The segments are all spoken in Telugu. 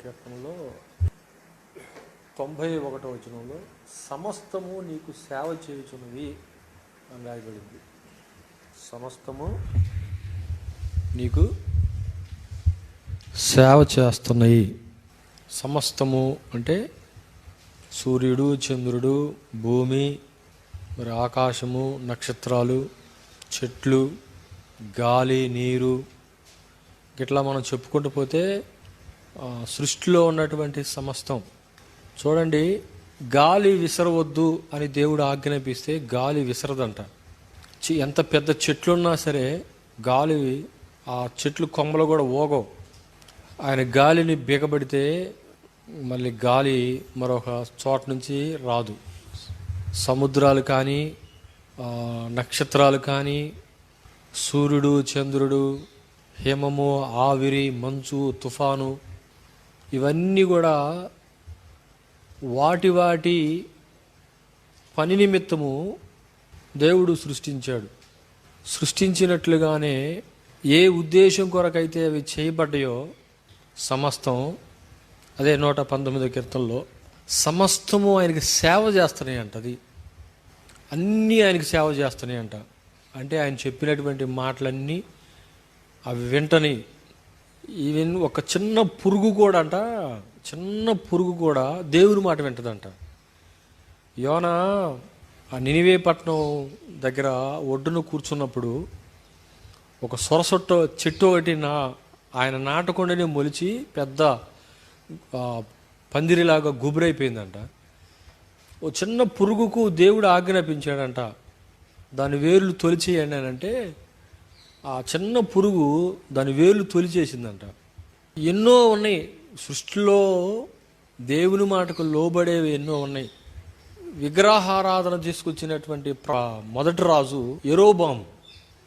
కీర్తనలో 91వ వచనంలో సమస్తము నీకు సేవ చేయుచున్నవి అని రాయబడింది. సమస్తము నీకు సేవ చేస్తున్నాయి. సమస్తము అంటే సూర్యుడు, చంద్రుడు, భూమి, మరి ఆకాశము, నక్షత్రాలు, చెట్లు, గాలి, నీరు, ఇట్లా మనం చెప్పుకుంటూ పోతే సృష్టిలో ఉన్నటువంటి సమస్తం. చూడండి, గాలి విసరవద్దు అని దేవుడు ఆజ్ఞాపిస్తే గాలి విసరదంట. ఎంత పెద్ద చెట్లున్నా సరే గాలి, ఆ చెట్లు కొమ్మలు కూడా ఊగవు. ఆయన గాలిని బిగబడితే మళ్ళీ గాలి మరొక చోట నుంచి రాదు. సముద్రాలు కానీ, నక్షత్రాలు కానీ, సూర్యుడు, చంద్రుడు, హిమము, ఆవిరి, మంచు, తుఫాను, ఇవన్నీ కూడా వాటి వాటి పని నిమిత్తము దేవుడు సృష్టించాడు. సృష్టించినట్లుగానే ఏ ఉద్దేశం కొరకైతే అవి చేయబడ్డాయో సమస్తం, అదే 119వ కీర్తనలో సమస్తము ఆయనకి సేవ చేస్తున్నాయి అంట. అది అన్నీ ఆయనకి సేవ చేస్తున్నాయి అంట. అంటే ఆయన చెప్పినటువంటి మాటలన్నీ అవి వింటని. ఈవెన్ ఒక చిన్న పురుగు కూడా అంట, చిన్న పురుగు కూడా దేవుని మాట వింటదంట. యోనా ఆ నినివే పట్టణం దగ్గర ఒడ్డున కూర్చున్నప్పుడు ఒక సొరసొట్ట చెట్టు ఒకటి ఆయన నాటకుండానే మొలిచి పెద్ద పందిరిలాగా గుబురైపోయిందంట. ఓ చిన్న పురుగుకు దేవుడు ఆజ్ఞాపించాడంట, దాని వేర్లు తొలిచేయండి అని. అంటే ఆ చిన్న పురుగు దాని వేర్లు తొలిచేసిందంట. ఎన్నో ఉన్నాయి సృష్టిలో, దేవుని మాటకు లోబడేవి ఎన్నో ఉన్నాయి. విగ్రహారాధన తీసుకొచ్చినటువంటి మొదటి రాజు యెరోబాము.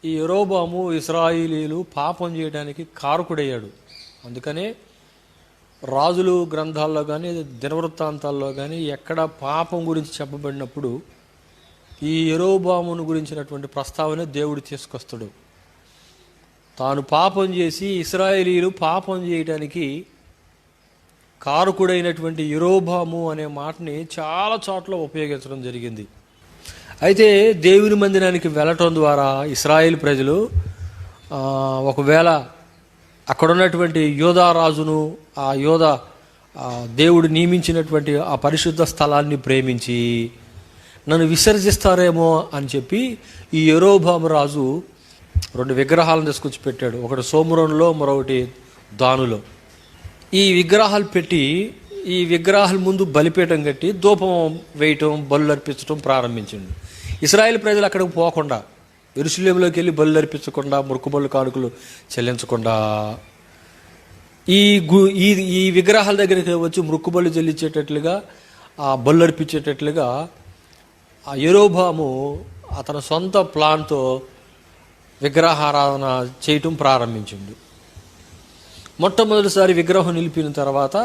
ఈ యెరోబాము ఇశ్రాయేలీయులు పాపం చేయడానికి కారకుడయ్యాడు. అందుకనే రాజులు గ్రంథాల్లో కానీ, దినవృత్తాంతాల్లో కానీ ఎక్కడ పాపం గురించి చెప్పబడినప్పుడు ఈ యెరోబామును గురించినటువంటి ప్రస్తావన దేవుడు తీసుకొస్తాడు. తాను పాపం చేసి ఇశ్రాయేలీయులు పాపం చేయడానికి కారకుడైనటువంటి యెరోబాము అనే మాటని చాలా చోట్ల ఉపయోగించడం జరిగింది. అయితే దేవుని మందిరానికి వెళ్ళటం ద్వారా ఇశ్రాయేల్ ప్రజలు ఒకవేళ అక్కడ ఉన్నటువంటి యోధా రాజును, ఆ యోధా దేవుడు నియమించినటువంటి ఆ పరిశుద్ధ స్థలాన్ని ప్రేమించి నన్ను విసర్జిస్తారేమో అని చెప్పి ఈ యెరోబాము రాజు 2 విగ్రహాలను తీసుకొచ్చి పెట్టాడు. ఒకటి సోమరోనులో, మరొకటి దానులో. ఈ విగ్రహాలు పెట్టి ఈ విగ్రహాల ముందు బలిపీఠం కట్టి ధూపం వేయటం, బలులు అర్పించడం ప్రారంభించింది. ఇశ్రాయేల్ ప్రజలు అక్కడికి పోకుండా, యెరూషలేములోకి వెళ్ళి బలులు అర్పించకుండా, మొక్కుబళ్ళు కానుకలు చెల్లించకుండా ఈ విగ్రహాల దగ్గరికి వచ్చి మొక్కుబళ్ళు చెల్లించేటట్లుగా, ఆ బలు అర్పించేటట్లుగా ఆ యెరోబాము అతని సొంత ప్లాన్తో విగ్రహారాధన చేయటం ప్రారంభించిండు. మొట్టమొదటిసారి విగ్రహం నిలిపిన తర్వాత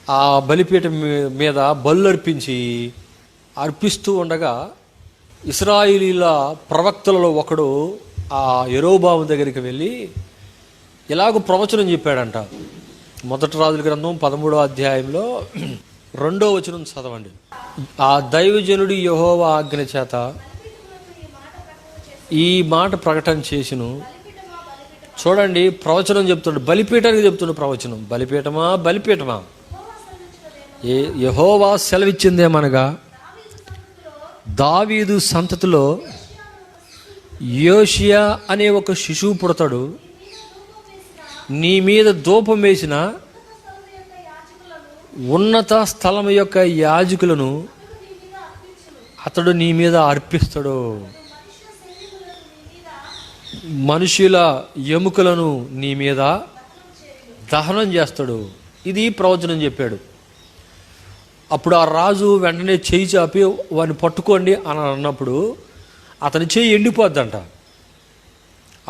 ఆ బలిపీఠం మీద బలు అర్పిస్తూ ఉండగా ఇశ్రాయేలీల ప్రవక్తలలో ఒకడు ఆ యెరోబాము దగ్గరికి వెళ్ళి ఇలాగ ప్రవచనం చెప్పాడంట. మొదటి రాజుల గ్రంథం 13వ అధ్యాయంలో 2వ వచనం చదవండి. ఆ దైవజనుడు యెహోవా ఆజ్ఞ చేత ఈ మాట ప్రకటన చేసిను. చూడండి, ప్రవచనం చెప్తుండే, బలిపీఠానికి చెప్తుండే ప్రవచనం. బలిపీఠమా, బలిపీఠమా, యెహోవా సెలవిచ్చిందేమనగా దావీదు సంతతిలో యోషియా అనే ఒక శిశువు పుడతాడు. నీ మీద ధూపం వేసిన ఉన్నత స్థలం యొక్క యాజకులను అతడు నీ మీద అర్పిస్తాడు. మనుషుల ఎముకలను నీ మీద దహనం చేస్తాడు. ఇది ప్రవచనం చెప్పాడు. అప్పుడు ఆ రాజు వెంటనే చేయి చాపి వాడిని పట్టుకోండి అని అన్నప్పుడు అతని చేయి ఎండిపోద్దంట.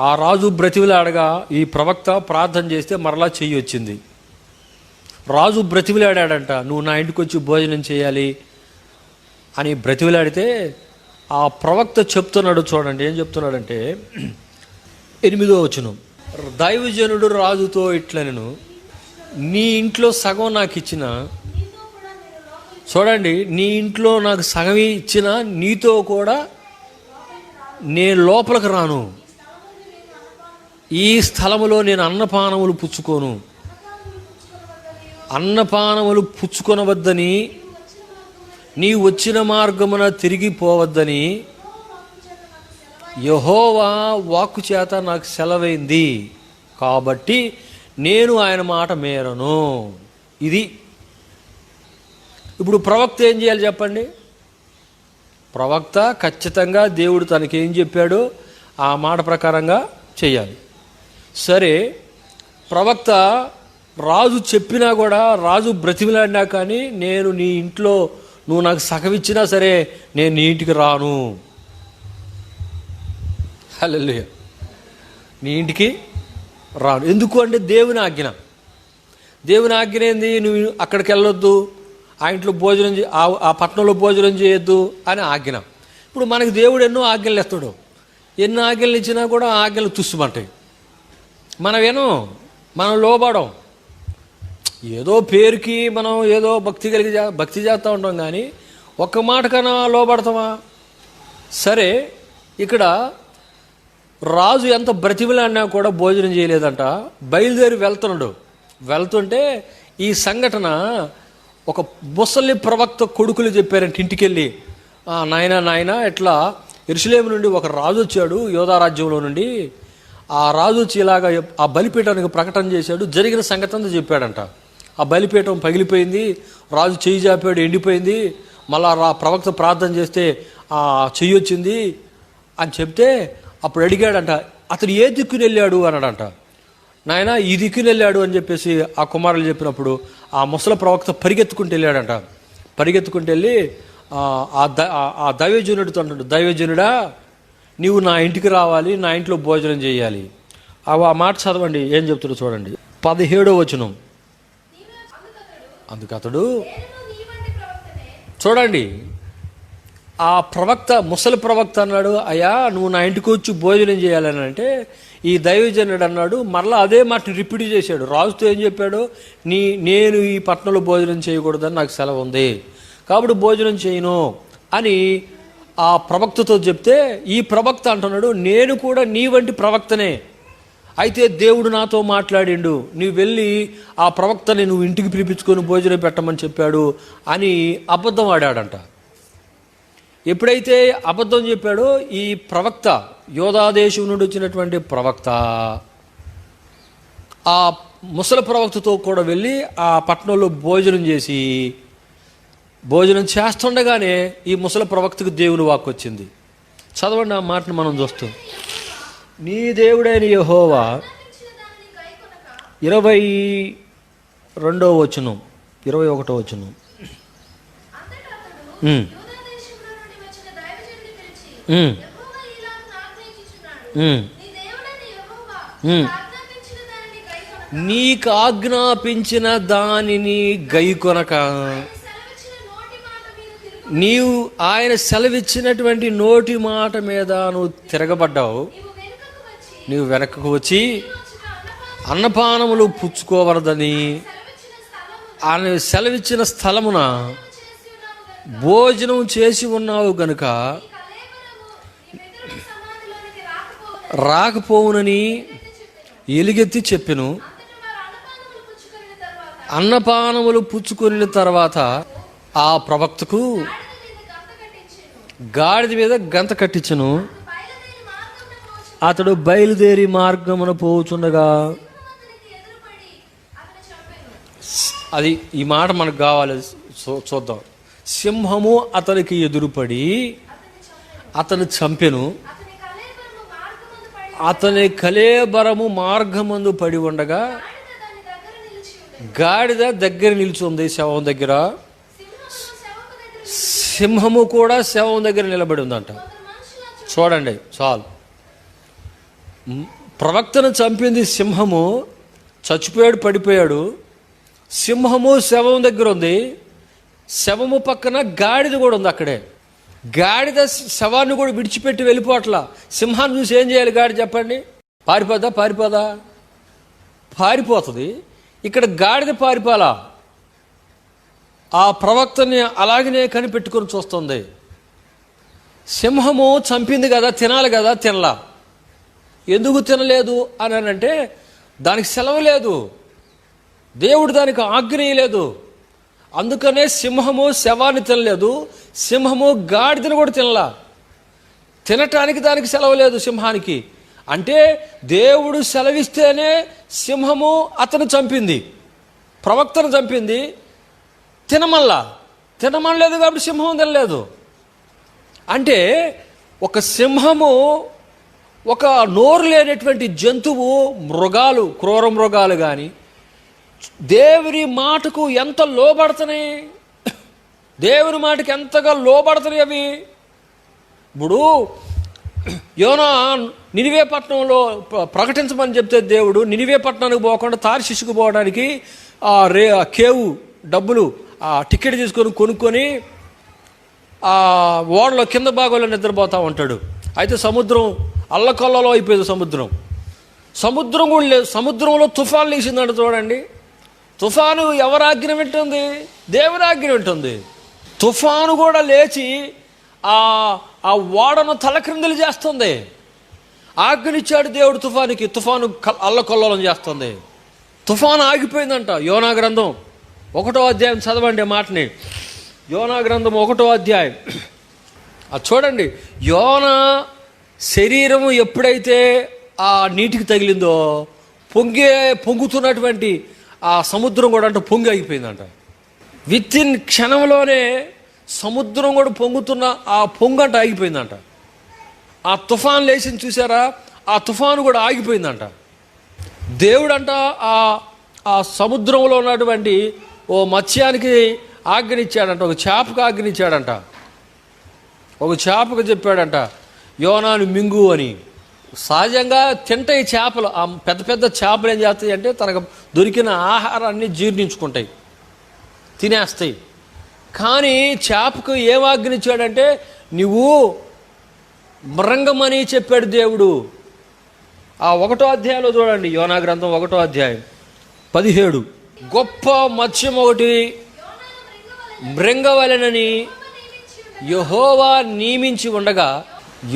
ఆ రాజు బ్రతిమిలాడగా ఈ ప్రవక్త ప్రార్థన చేస్తే మరలా చెయ్యి వచ్చింది. రాజు బ్రతిమిలాడాడంట, నువ్వు నా ఇంటికి వచ్చి భోజనం చేయాలి అని బ్రతిమిలాడితే ఆ ప్రవక్త చెప్తున్నాడు. చూడండి ఏం చెప్తున్నాడంటే 8వ వచనం, దైవజనుడు రాజుతో ఇట్లనెను, నీ ఇంట్లో సగం నాకు ఇచ్చిన, చూడండి, నీ ఇంట్లో నాకు సగం ఇచ్చిన నీతో కూడా నేను లోపలికి రాను, ఈ స్థలములో నేను అన్నపానములు పుచ్చుకోను, అన్నపానములు పుచ్చుకొనవద్దని, నీ వచ్చిన మార్గమున తిరిగిపోవద్దని యెహోవా వాక్కు చేత నాకు సెలవైంది, కాబట్టి నేను ఆయన మాట మేరను. ఇది ఇప్పుడు ప్రవక్త ఏం చేయాలి చెప్పండి? ప్రవక్త ఖచ్చితంగా దేవుడు తనకేం చెప్పాడో ఆ మాట ప్రకారంగా చేయాలి. సరే, ప్రవక్త రాజు చెప్పినా కూడా, రాజు బ్రతిమిలాడినా కానీ, నేను నీ ఇంట్లో నువ్వు నాకు సగమిచ్చినా సరే నేను నీ ఇంటికి రాను. హల్లెలూయా. నీ ఇంటికి రాను. ఎందుకు అంటే దేవుని ఆజ్ఞ. దేవుని ఆజ్ఞ ఏంది? నువ్వు అక్కడికి వెళ్ళొద్దు, ఆ ఇంట్లో భోజనం ఆ పట్టణంలో భోజనం చేయొద్దు అని ఆజ్ఞ. ఇప్పుడు మనకి దేవుడు ఎన్నో ఆజ్ఞలు ఇస్తాడు. ఎన్ని ఆజ్ఞలు ఇచ్చినా కూడా ఆ ఆజ్ఞలు తుస్సుమంటాయి. మనం లోబడం. ఏదో పేరుకి మనం ఏదో భక్తి చేస్తూ ఉంటాం, కానీ ఒక్క మాట కన్నా లోబడతామా? సరే, ఇక్కడ రాజు ఎంత బ్రతిమలాడినా కూడా భోజనం చేయలేదంట. బయలుదేరి వెళ్తుంటే ఈ సంఘటన ఒక ముసలి ప్రవక్త కొడుకులు చెప్పారంటే ఇంటికి వెళ్ళి, నాయన ఇట్లా యెరూషలేము నుండి ఒక రాజు వచ్చాడు, యోధా రాజ్యంలో నుండి. ఆ రాజు వచ్చి ఇలాగా ఆ బలిపీఠానికి ప్రకటన చేశాడు, జరిగిన సంగతి అంతా చెప్పాడంట. ఆ బలిపీఠం పగిలిపోయింది, రాజు చెయ్యి చాపాడు, ఎండిపోయింది. మళ్ళా ప్రవక్త ప్రార్థన చేస్తే ఆ చెయ్యి వచ్చింది అని చెప్తే అప్పుడు అడిగాడంట, అతను ఏ దిక్కుని వెళ్ళాడు అన్నాడంట. నాయన ఈ దిక్కుని వెళ్ళాడు అని చెప్పేసి ఆ కుమారులు చెప్పినప్పుడు ఆ ముసలి ప్రవక్త పరిగెత్తుకుంటూ వెళ్ళాడంట. పరిగెత్తుకుంటూ వెళ్ళి ఆ దైవజనుడితో అంటాడు, దైవజనుడా, నీవు నా ఇంటికి రావాలి, నా ఇంట్లో భోజనం చేయాలి. ఆ మాట చదవండి, ఏం చెప్తాడో చూడండి. 17వ వచనం. అందుకతడు, చూడండి, ఆ ప్రవక్త, ముసలి ప్రవక్త అన్నాడు, అయ్యా నువ్వు నా ఇంటికి వచ్చి భోజనం చేయాలని అంటే, ఈ దైవజనుడు అన్నాడు, మరలా అదే మాట రిపీట్ చేశాడు. రాజుతో ఏం చెప్పాడు? నేను ఈ పట్టణంలో భోజనం చేయకూడదని నాకు సెలవు ఉంది, కాబట్టి భోజనం చేయను అని ఆ ప్రవక్తతో చెప్తే, ఈ ప్రవక్త అంటున్నాడు, నేను కూడా నీ వంటి ప్రవక్తనే, అయితే దేవుడు నాతో మాట్లాడిండు, నువ్వు వెళ్ళి ఆ ప్రవక్తని నువ్వు ఇంటికి పిలిపించుకొని భోజనం పెట్టమని చెప్పాడు అని అబద్ధం ఆడాడంట. ఎప్పుడైతే అబద్ధం చెప్పాడో ఈ ప్రవక్త, యోధాదేశం నుండి వచ్చినటువంటి ప్రవక్త, ఆ ముసలి ప్రవక్తతో కూడా వెళ్ళి ఆ పట్టణంలో భోజనం చేసి, భోజనం చేస్తుండగానే ఈ ముసలి ప్రవక్తకు దేవుని వాక్కు వచ్చింది. చదవండి ఆ మాటను మనం చూస్తాం. నీ దేవుడైన యెహోవా 22వ వచనం, 21వ వచనం. నీకు ఆజ్ఞాపించిన దానిని గైకొనక, నీవు ఆయన సెలవిచ్చినటువంటి నోటి మాట మీద నువ్వు తిరగబడ్డావు. నీవు వెనకకు వచ్చి అన్నపానములు పుచ్చుకోవరదని ఆయన సెలవిచ్చిన స్థలమున భోజనం చేసి ఉన్నావు గనుక రాకపోవునని ఎలుగెత్తి చెప్పెను. అన్నపానములు పుచ్చుకొని తర్వాత ఆ ప్రవక్తకు గాడిద మీద గంత కట్టించెను. అతడు బయలుదేరి మార్గమున పోచుండగా, అది ఈ మాట మనకు కావాలి, చూద్దాం. సింహము అతనికి ఎదురుపడి అతను చంపెను. అతని కళేబరము మార్గమందు పడి ఉండగా గాడిద దగ్గర నిల్చుంది, శవం దగ్గర. సింహము కూడా శవం దగ్గర నిలబడి ఉందంట. చూడండి, చాలు. ప్రవక్తను చంపింది సింహము, చచ్చిపోయాడు, పడిపోయాడు. సింహము శవం దగ్గర ఉంది, శవము పక్కన గాడిద కూడా ఉంది అక్కడే. గాడిద శవాన్ని కూడా విడిచిపెట్టి వెళ్ళిపోవట్లా. సింహాన్ని చూసి ఏం చేయాలి గాడిద చెప్పండి? పారిపోదా? పారిపోతుంది. ఇక్కడ గాడిద పారిపాలా, ఆ ప్రవక్తని అలాగనే కనిపెట్టుకొని చూస్తుంది. సింహము చంపింది కదా, తినాలి కదా, తినలా. ఎందుకు తినలేదు అని అంటే దానికి సెలవు లేదు, దేవుడు దానికి ఆజ్ఞేయలేదు. అందుకనే సింహము శవాన్ని తినలేదు, సింహము గాడిదను కూడా తినలా. తినటానికి దానికి సెలవు లేదు సింహానికి. అంటే దేవుడు సెలవిస్తేనే సింహము అతను చంపింది, ప్రవక్తను చంపింది. తినమనలేదు కాబట్టి సింహం తినలేదు. అంటే ఒక సింహము, ఒక నోరు లేనటువంటి జంతువు, మృగాలు, క్రూర మృగాలు కానీ దేవుని మాటకు ఎంత లోబడుతున్నాయి, దేవుని మాటకు ఎంతగా లోబడుతున్నాయి అవి. ఇప్పుడు యోనా నినివే పట్టణంలో ప్రకటించమని చెప్తే దేవుడు నినివే పట్టణానికి పోకుండా తార్షీషుకు పోవడానికి కేవు డబ్బులు టికెట్ తీసుకొని కొనుక్కొని ఆ ఓడలో కింద భాగంలో నిద్రపోతూ ఉంటాడు. అయితే సముద్రం అల్లకల్లలో అయిపోయింది. సముద్రం కూడా లేదు. సముద్రంలో తుఫాను లేచిందంట చూడండి. తుఫాను ఎవరి ఆజ్ఞ వింటుంది? దేవుని ఆజ్ఞ వింటుంది. తుఫాను కూడా లేచి ఆ ఓడను తలక్రిందులు చేస్తుంది. ఆజ్ఞనిచ్చాడు దేవుడు తుఫానుకి, తుఫాను అల్లకొల్లోలం చేస్తుంది. తుఫాను ఆగిపోయిందంట. యోనా గ్రంథం 1వ అధ్యాయం చదవండి మాటని. యోనా గ్రంథం 1వ అధ్యాయం అది చూడండి. యోనా శరీరము ఎప్పుడైతే ఆ నీటికి తగిలిందో పొంగుతున్నటువంటి ఆ సముద్రం కూడా అంటే పొంగి ఆగిపోయిందంట. వితిన్ క్షణంలోనే సముద్రం కూడా పొంగుతున్న ఆ పొంగంట ఆగిపోయిందంట. ఆ తుఫాను లేచింది చూసారా, ఆ తుఫాను కూడా ఆగిపోయిందంట. దేవుడంట ఆ సముద్రంలో ఉన్నటువంటి ఓ మత్స్యానికి ఆజ్ఞనిచ్చాడంట, ఒక చేపకు ఆజ్ఞనిచ్చాడంట. ఒక చేపకు చెప్పాడంట, యోనాను మింగు అని. సహజంగా తింటాయి చేపలు. ఆ పెద్ద పెద్ద చేపలు ఏం చేస్తాయి అంటే తనకు దొరికిన ఆహారాన్ని జీర్ణించుకుంటాయి, తినేస్తాయి. కానీ చేపకు ఏం ఆజ్ఞనిచ్చాడంటే నువ్వు మృంగమని చెప్పాడు దేవుడు. ఆ 1వ అధ్యాయంలో చూడండి, యోనా గ్రంథం 1వ అధ్యాయం 17. గొప్ప మత్స్యం ఒకటి మృంగవలెనని యెహోవా నియమించి ఉండగా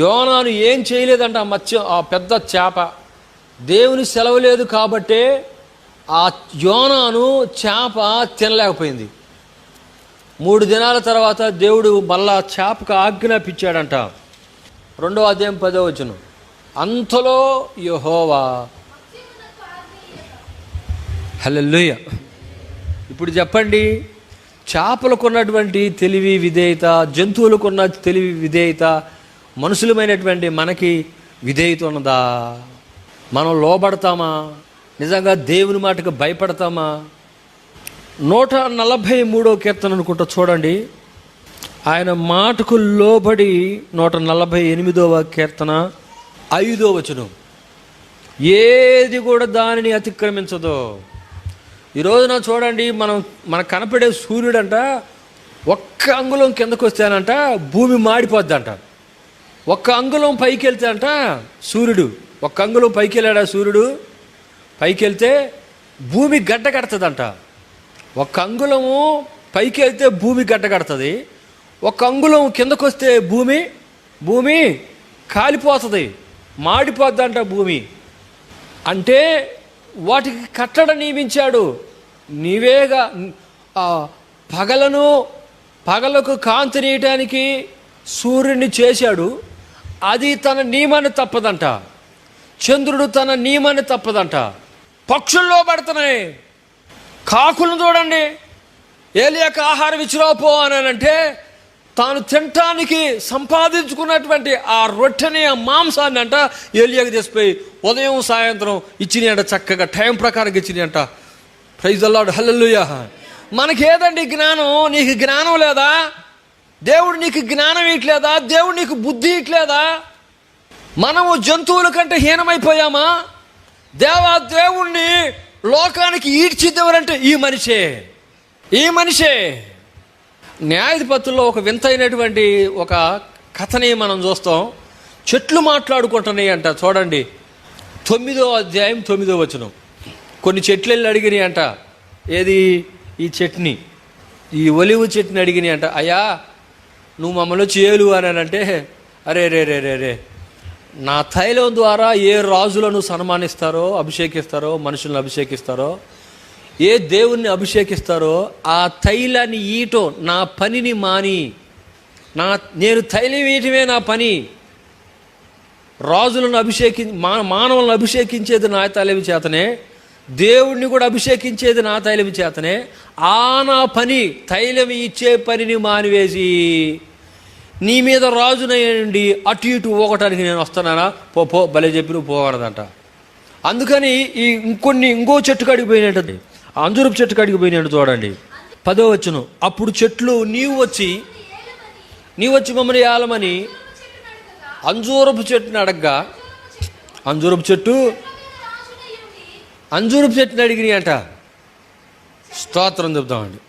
యోనాను ఏం చేయలేదంట. ఆ మత్స్యం, ఆ పెద్ద చేప, దేవుని సెలవు లేదు కాబట్టే ఆ యోనాను చేప తినలేకపోయింది. 3 దినాల తర్వాత దేవుడు మళ్ళా చేపకు ఆజ్ఞాపించాడంట. 2వ అధ్యాయం 10వ వచనం. అంతలో యెహోవా, హల్లెలూయా. ఇప్పుడు చెప్పండి, చేపలకు ఉన్నటువంటి తెలివి విధేయత, జంతువులకు ఉన్న తెలివి విధేయత, మనుషులమైనటువంటి మనకి విధేయత ఉన్నదా? మనం లోబడతామా? నిజంగా దేవుని మాటకు భయపడతామా? 143వ కీర్తన అనుకుంటా చూడండి. ఆయన మాటకు లోబడి 148వ కీర్తన 5వ వచనం. ఏది కూడా దానిని అతిక్రమించదు. ఈ రోజున చూడండి, మనకు కనపడే సూర్యుడంట ఒక్క అంగుళం కిందకు వస్తేనంట భూమి మాడిపోద్దంట. ఒక్క అంగుళం పైకి వెళ్తే అంట సూర్యుడు, ఒక్క అంగుళం పైకి వెళ్ళాడా సూర్యుడు, పైకి వెళ్తే భూమి గడ్డ కడుతుందంట. ఒక్క అంగుళము పైకి వెళ్తే భూమి గడ్డ కడుతుంది, ఒక్క అంగుళం కిందకు వస్తే భూమి కాలిపోతుంది, మాడిపోద్దంట భూమి. అంటే వాటికి కట్టడ నియమించాడు. నీవేగా పగలకు కాంతినీయటానికి సూర్యుడిని చేశాడు, అది తన నియమాన్ని తప్పదంట. చంద్రుడు తన నియమాన్ని తప్పదంట. పక్షుల్లో పడుతున్నాయి. కాకులను చూడండి, ఏలియాకు ఆహారం ఇచ్చిరాపో అని అంటే తాను తినటానికి సంపాదించుకున్నటువంటి ఆ రొట్టెని, ఆ మాంసాన్ని అంట ఏలియాకు తీసిపోయి ఉదయం సాయంత్రం ఇచ్చినాయంట. చక్కగా టైం ప్రకారం ఇచ్చినాయంట. ప్రైజ్ ది లార్డ్, హల్లెలూయా. మనకేదండి జ్ఞానం? నీకు జ్ఞానం లేదా? దేవుడు నీకు జ్ఞానం ఇట్లేదా? దేవుడు నీకు బుద్ధి ఇట్లేదా? మనము జంతువుల కంటే హీనమైపోయామా? దేవుణ్ణి లోకానికి ఈడ్చిద్దెవరంటే ఈ మనిషే. న్యాయాధిపతుల్లో ఒక వింతైనటువంటి ఒక కథని మనం చూస్తాం. చెట్లు మాట్లాడుకుంటున్నాయి అంట. చూడండి 9వ అధ్యాయం 9వ వచనం. కొన్ని చెట్లు వెళ్ళి అడిగినాయి అంట, ఏది ఈ చట్నీ, ఈ ఒలివు చట్నీ అడిగినాయి అంట, అయ్యా నువ్వు మమ్మల్ని చేలు అని అంటే, అరే రే రే రే రే నా తైలం ద్వారా ఏ రాజులను సన్మానిస్తారో అభిషేకిస్తారో, మనుషులను అభిషేకిస్తారో, ఏ దేవుణ్ణి అభిషేకిస్తారో ఆ తైలాన్ని ఈయటం నా పనిని మాని, నేను తైలం వేయటమే నా పని. రాజులను మానవులను అభిషేకించేది నా తైలం చేతనే, దేవుణ్ణి కూడా అభిషేకించేది నా తైలం చేతనే. నా పని, తైలం ఇచ్చే పనిని మానివేసి నీ మీద రాజునయ్యండి అటు ఇటు పోగటానికి నేను వస్తున్నానా, పో భలే చెప్పి నువ్వు పోవడదంట. అందుకని ఇంకో చెట్టు కాడికి పోయినట్టు, అంజూరపు చెట్టు కాడికి పోయినట్టు చూడండి. 10వ వచనం, అప్పుడు చెట్లు నీవు వచ్చి మమ్మల్ని ఏలమని అంజూరపు చెట్టుని అడగ్గా, అంజూరపు చెట్టుని అడిగినాయి అంట. స్తోత్రం చెప్తామండి.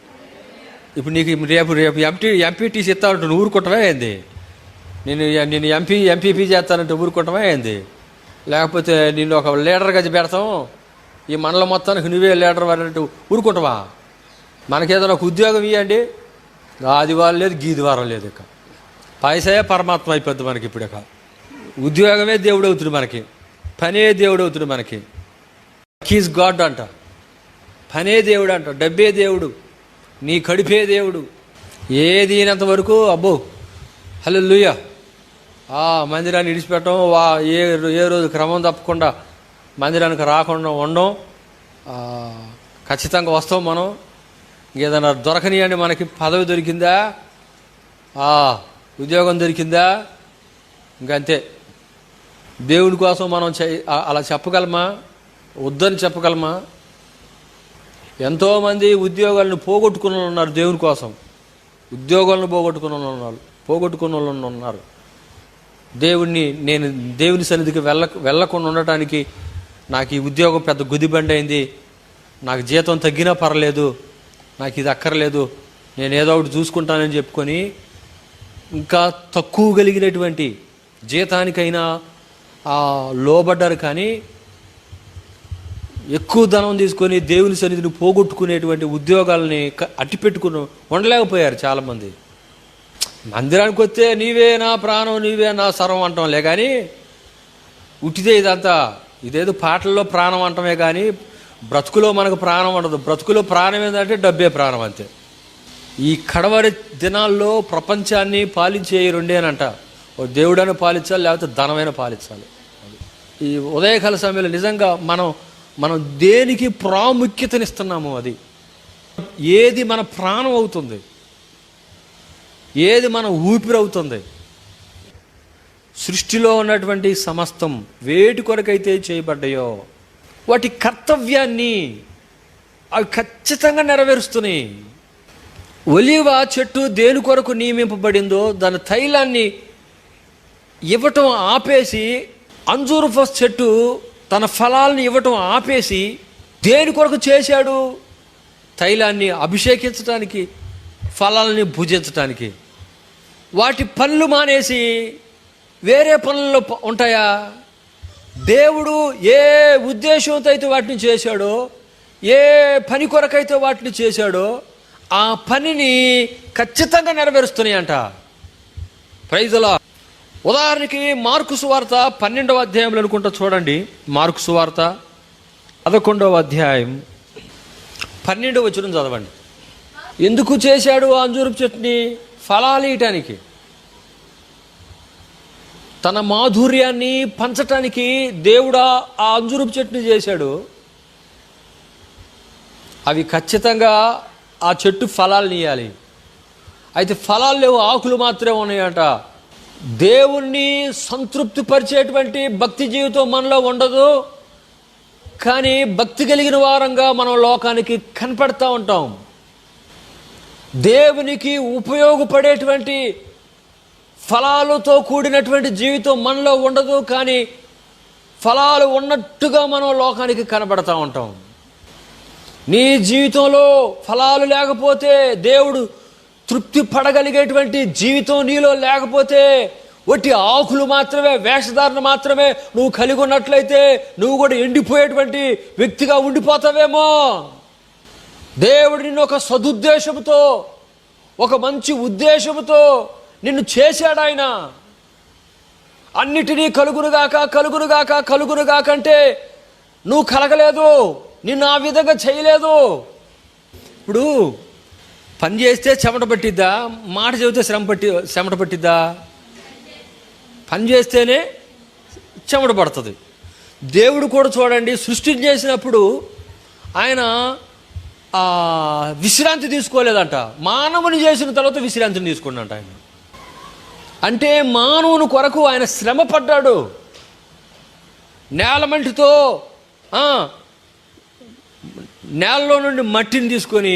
ఇప్పుడు నీకు రేపు ఎంపీటీసీ ఇస్తానంటే నువ్వు ఊరుకుంటావా ఏంది? నేను ఎంపీపీ చేస్తానంటే ఊరుకుంటావా ఏంది? లేకపోతే నిన్ను ఒక లీడర్గా పెడతాం, ఈ మండలం మొత్తానికి నువ్వే లీడర్ అన్నట్టు ఊరుకుంటావా? మనకేదైనా ఒక ఉద్యోగం ఇవ్వండి, ఆదివారం లేదు గీదివారం లేదు, ఇక పైసయే పరమాత్మ అయిపోద్ది మనకి. ఇప్పుడు ఇక ఉద్యోగమే దేవుడు అవుతుంది మనకి, పనే దేవుడు అవుతుంది మనకి. కీజ్ గాడ్ అంట, పనే దేవుడు అంట, డబ్బే దేవుడు, నీ కడిపే దేవుడు. ఏది అయినంత వరకు అబ్బో హల్లెలూయా, మందిరాన్ని విడిచిపెట్టడం, ఏ రోజు క్రమం తప్పకుండా మందిరానికి రాకుండా ఉండడం, ఖచ్చితంగా వస్తాం మనం. ఏదైనా దొరకనియండి, మనకి పదవి దొరికిందా, ఉద్యోగం దొరికిందా, ఇంకంతే. దేవుడి కోసం మనం అలా చెప్పగలమా? వద్దని చెప్పగలమా? ఎంతోమంది ఉద్యోగాలను పోగొట్టుకున్న వాళ్ళు ఉన్నారు దేవుని కోసం, ఉద్యోగాలను పోగొట్టుకున్న వాళ్ళు ఉన్నారు. నేను దేవుని సన్నిధికి వెళ్ళకుండా ఉండటానికి నాకు ఈ ఉద్యోగం పెద్ద గుదిబండి అయింది, నాకు జీతం తగ్గినా పర్లేదు, నాకు ఇది అక్కర్లేదు, నేను ఏదో ఒకటి చూసుకుంటానని చెప్పుకొని ఇంకా తక్కువ కలిగినటువంటి జీతానికైనా లోబడ్డారు. కానీ ఎక్కువ ధనం తీసుకొని దేవుని సన్నిధిని పోగొట్టుకునేటువంటి ఉద్యోగాలని అట్టిపెట్టుకుని ఉండలేకపోయారు చాలామంది. మందిరానికి వస్తే నీవే నా ప్రాణం, నీవే నా సర్వం అంటాంలే, కానీ ఉట్టిదే ఇదంతా. ఇదేదో పాటల్లో ప్రాణం అంటమే కానీ బ్రతుకులో మనకు ప్రాణం ఉండదు. బ్రతుకులో ప్రాణం ఏంటంటే డబ్బే ప్రాణం, అంతే. ఈ కడవరి దినాల్లో ప్రపంచాన్ని పాలించే రెండేనంట, ఓ దేవుడైనా పాలించాలి, లేకపోతే ధనమైనా పాలించాలి. ఈ ఉదయకాల సమయంలో నిజంగా మనం దేనికి ప్రాముఖ్యతనిస్తున్నాము, అది ఏది మన ప్రాణం అవుతుంది, ఏది మన ఊపిరి అవుతుంది. సృష్టిలో ఉన్నటువంటి సమస్తం వేటి కొరకైతే చేయబడ్డాయో వాటి కర్తవ్యాన్ని అవి ఖచ్చితంగా నెరవేరుస్తున్నాయి. ఒలీవ చెట్టు దేని కొరకు నియమింపబడిందో దాని తైలాన్ని ఇవ్వటం ఆపేసి, అంజూరపు చెట్టు తన ఫలాలను ఇవ్వటం ఆపేసి దేని కొరకు చేశాడు? తైలాన్ని అభిషేకించడానికి, ఫలాలని భుజించటానికి. వాటి పనులు మానేసి వేరే పనుల్లో ఉంటాయా? దేవుడు ఏ ఉద్దేశంతో అయితే వాటిని చేశాడో, ఏ పని కొరకైతే వాటిని చేశాడో ఆ పనిని ఖచ్చితంగా నెరవేరుస్తున్నాయంట. Praise the Lord. ఉదాహరణకి మార్కు సువార్త 12వ అధ్యాయంలో అనుకుంటా చూడండి. మార్కు సువార్త 11వ అధ్యాయం 12వ వచనం చదవండి. ఎందుకు చేశాడు ఆ అంజూరపు చెట్టుని? ఫలాలు ఇయటానికి, తన మాధుర్యాన్ని పంచటానికి దేవుడా ఆ అంజూరపు చెట్టుని చేశాడు. అవి ఖచ్చితంగా ఆ చెట్టు ఫలాలు ఇయ్యాలి. అయితే ఫలాలు లేవు, ఆకులు మాత్రమే ఉన్నాయంట. దేవుణ్ణి సంతృప్తి పరిచేటువంటి భక్తి జీవితం మనలో ఉండదు, కానీ భక్తి కలిగిన వారంగా మనం లోకానికి కనపడతా ఉంటాం. దేవునికి ఉపయోగపడేటువంటి ఫలాలతో కూడినటువంటి జీవితం మనలో ఉండదు, కానీ ఫలాలు ఉన్నట్టుగా మనం లోకానికి కనబడతా ఉంటాం. నీ జీవితంలో ఫలాలు లేకపోతే, దేవుడు తృప్తి పడగలిగేటువంటి జీవితం నీలో లేకపోతే ఒట్టి ఆకులు మాత్రమే, వేషధారణ మాత్రమే నువ్వు కలిగి ఉన్నట్లయితే నువ్వు కూడా ఎండిపోయేటువంటి వ్యక్తిగా ఉండిపోతావేమో. దేవుడు నిన్ను ఒక సదుద్దేశంతో, ఒక మంచి ఉద్దేశంతో నిన్ను చేశాడు. ఆయన అన్నిటినీ కలుగునుగాక కలుగునుగాక కలుగునుగాక అంటే నువ్వు కలగలేదు, నిన్ను ఆ విధంగా చేయలేదు. ఇప్పుడు పని చేస్తే చెమట పట్టిద్దా, మాట చెబితే చెమట పట్టిద్దా? పని చేస్తేనే చెమట పడుతుంది. దేవుడు కూడా చూడండి, సృష్టి చేసినప్పుడు ఆయన విశ్రాంతి తీసుకోలేదంట. మానవుని చేసిన తర్వాత విశ్రాంతిని తీసుకున్నాడంట ఆయన. అంటే మానవుని కొరకు ఆయన శ్రమ పడ్డాడు. నేలమంటితో నేలలో నుండి మట్టిని తీసుకొని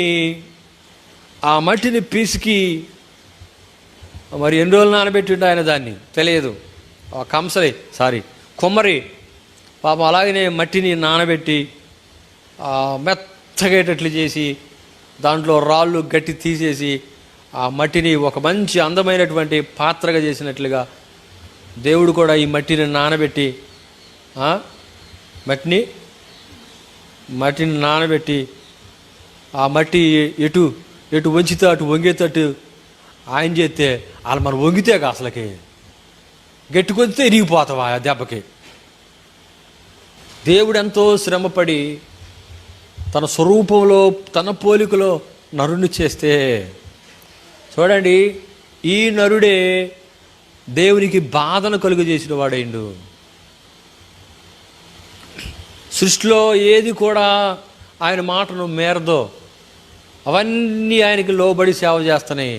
ఆ మట్టిని పిసికి మరి ఎన్ని రోజులు నానబెట్టిండు ఆయన, దాన్ని తెలియదు. కొమ్మరి పాపం అలాగనే మట్టిని నానబెట్టి మెత్తగేటట్లు చేసి దాంట్లో రాళ్ళు గట్టి తీసేసి ఆ మట్టిని ఒక మంచి అందమైనటువంటి పాత్రగా చేసినట్లుగా దేవుడు కూడా ఈ మట్టిని నానబెట్టి మట్టిని నానబెట్టి ఆ మట్టి ఎటు వంచితే అటు వంగేటట్టు ఆయన చేస్తే వాళ్ళు మనం వంగితే అసలుకి గట్టికొంచితే ఇరిగిపోతావా ఆ దెబ్బకి. దేవుడు ఎంతో శ్రమపడి తన స్వరూపంలో తన పోలికలో నరుని చేస్తే చూడండి, ఈ నరుడే దేవునికి బాధను కలుగజేసిన వాడైండు. సృష్టిలో ఏది కూడా ఆయన మాటను మేరదో అవన్నీ ఆయనకి లోబడి సేవ చేస్తున్నాయి.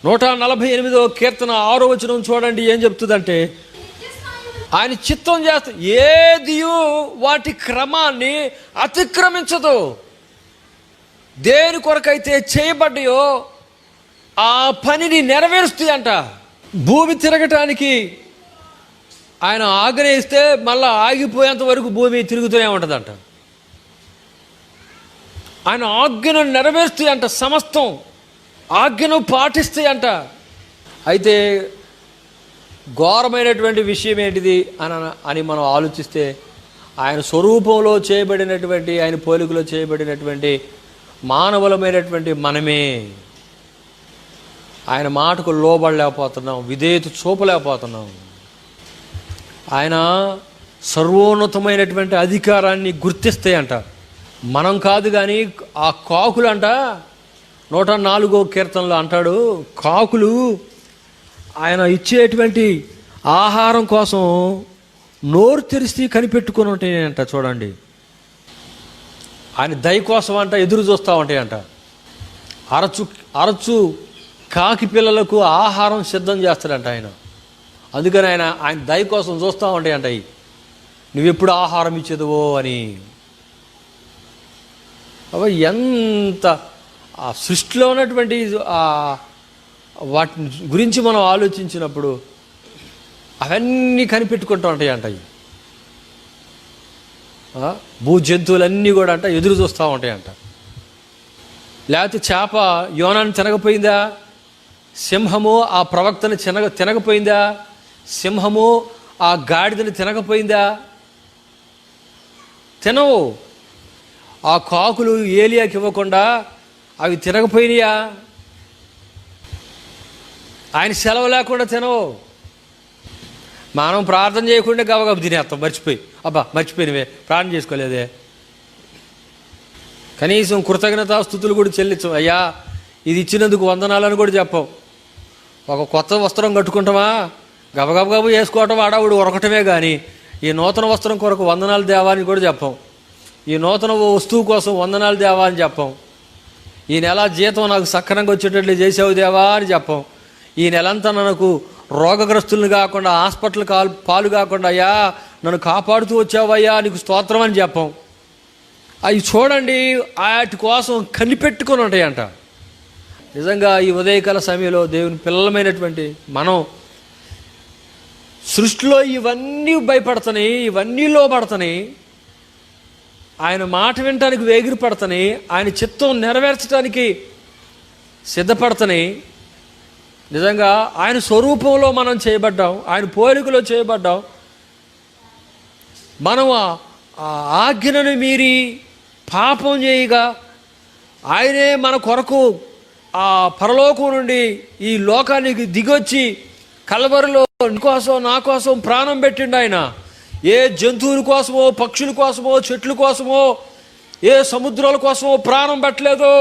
148వ కీర్తన 6వ వచనం చూడండి ఏం చెప్తుందంటే, ఆయన చిత్తం చేస్తా ఏదియు వాటి క్రమాన్ని అతిక్రమించదు. దేని కొరకైతే చేయబడ్డాయో ఆ పనిని నెరవేరుస్తాయి అంట. భూమి తిరగటానికి ఆయన ఆగ్రహిస్తే మళ్ళీ ఆగిపోయేంత వరకు భూమి తిరుగుతూనే ఉంటుందంట. ఆయన ఆజ్ఞను నెరవేరుస్తాయి అంట, సమస్తం ఆజ్ఞను పాటిస్తాయి అంట. అయితే ఘోరమైనటువంటి విషయం ఏంటిది అని మనం ఆలోచిస్తే, ఆయన స్వరూపంలో చేయబడినటువంటి, ఆయన పోలికలో చేయబడినటువంటి మానవులమైనటువంటి మనమే ఆయన మాటకు లోబడలేకపోతున్నాం, విధేయత చూపలేకపోతున్నాం. ఆయన సర్వోన్నతమైనటువంటి అధికారాన్ని గుర్తిస్తాయంట, మనం కాదు. కానీ ఆ కాకులు అంట 104వ కీర్తనలో అంటాడు, కాకులు ఆయన ఇచ్చేటువంటి ఆహారం కోసం నోరు తెరిచి కనిపెట్టుకుని ఉంటాయంట. చూడండి, ఆయన దయ కోసం అంట ఎదురు చూస్తూ ఉంటాయంట. అరచు కాకి పిల్లలకు ఆహారం సిద్ధం చేస్తాడంట ఆయన. అందుకని ఆయన దయ కోసం చూస్తూ ఉంటాయంట, నువ్వెప్పుడు ఆహారం ఇచ్చేదవో అని. అవి ఎంత ఆ సృష్టిలో ఉన్నటువంటి వాటి గురించి మనం ఆలోచించినప్పుడు అవన్నీ కనిపెట్టుకుంటూ ఉంటాయంట. భూ జంతువులన్నీ కూడా అంట ఎదురు చూస్తూ ఉంటాయంట. లేకపోతే చేప యోనాన్ని తినకపోయిందా? సింహము ఆ ప్రవక్తని తినకపోయిందా? సింహము ఆ గాడిదని తినకపోయిందా? తినవు. ఆ కాకులు ఏలియాకి ఇవ్వకుండా అవి తినకపోయినాయా? ఆయన సెలవు లేకుండా తినవు. మనం ప్రార్థన చేయకుండా గబగబ తినేస్తాం, మర్చిపోయినవే, ప్రార్థన చేసుకోలేదే. కనీసం కృతజ్ఞతాస్తుతులు కూడా చెల్లించం. అయ్యా ఇది ఇచ్చినందుకు వందనాలని కూడా చెప్పం. ఒక కొత్త వస్త్రం కట్టుకుంటామా, గబగబగబ వేసుకోవటం ఆడవుడు ఉరకటమే కానీ ఈ నూతన వస్త్రం కొరకు వందనాలు దేవా అని కూడా చెప్పం. ఈ నూతన వస్తువు కోసం వందనాలు దేవా అని చెప్పం. ఈ నెల జీతం నాకు సక్రమంగా వచ్చేటట్లు చేసావు దేవా అని చెప్పం. ఈ నెలంతా నాకు రోగగ్రస్తులను కాకుండా, హాస్పిటల్ పాలు కాకుండా అయ్యా నన్ను కాపాడుతూ వచ్చావయ్యా నీకు స్తోత్రం అని చెప్పం. అవి చూడండి, వాటి కోసం కనిపెట్టుకొని ఉంటాయంట. నిజంగా ఈ ఉదయకాల సమయంలో దేవుని పిల్లలమైనటువంటి మనం సృష్టిలో ఇవన్నీ భయపడుతున్నాయి, ఇవన్నీ లోపడుతున్నాయి, ఆయన మాట వినటానికి వేగిరి పడుతున్నాయి, ఆయన చిత్తం నెరవేర్చడానికి సిద్ధపడుతున్నాయి. నిజంగా ఆయన స్వరూపంలో మనం చేయబడ్డాం, ఆయన పోలికలో చేయబడ్డాం. మనం ఆ ఆజ్ఞను మీరి పాపం చేయగా ఆయనే మన కొరకు ఆ పరలోకం నుండి ఈ లోకానికి దిగొచ్చి కల్వరిలో నీకోసం నా కోసం ప్రాణం పెట్టిండు. ఆయన ఏ జంతువుల కోసమో, పక్షుల కోసమో, చెట్ల కోసమో, ఏ సముద్రాల కోసమో ప్రాణం పెట్టలేదు.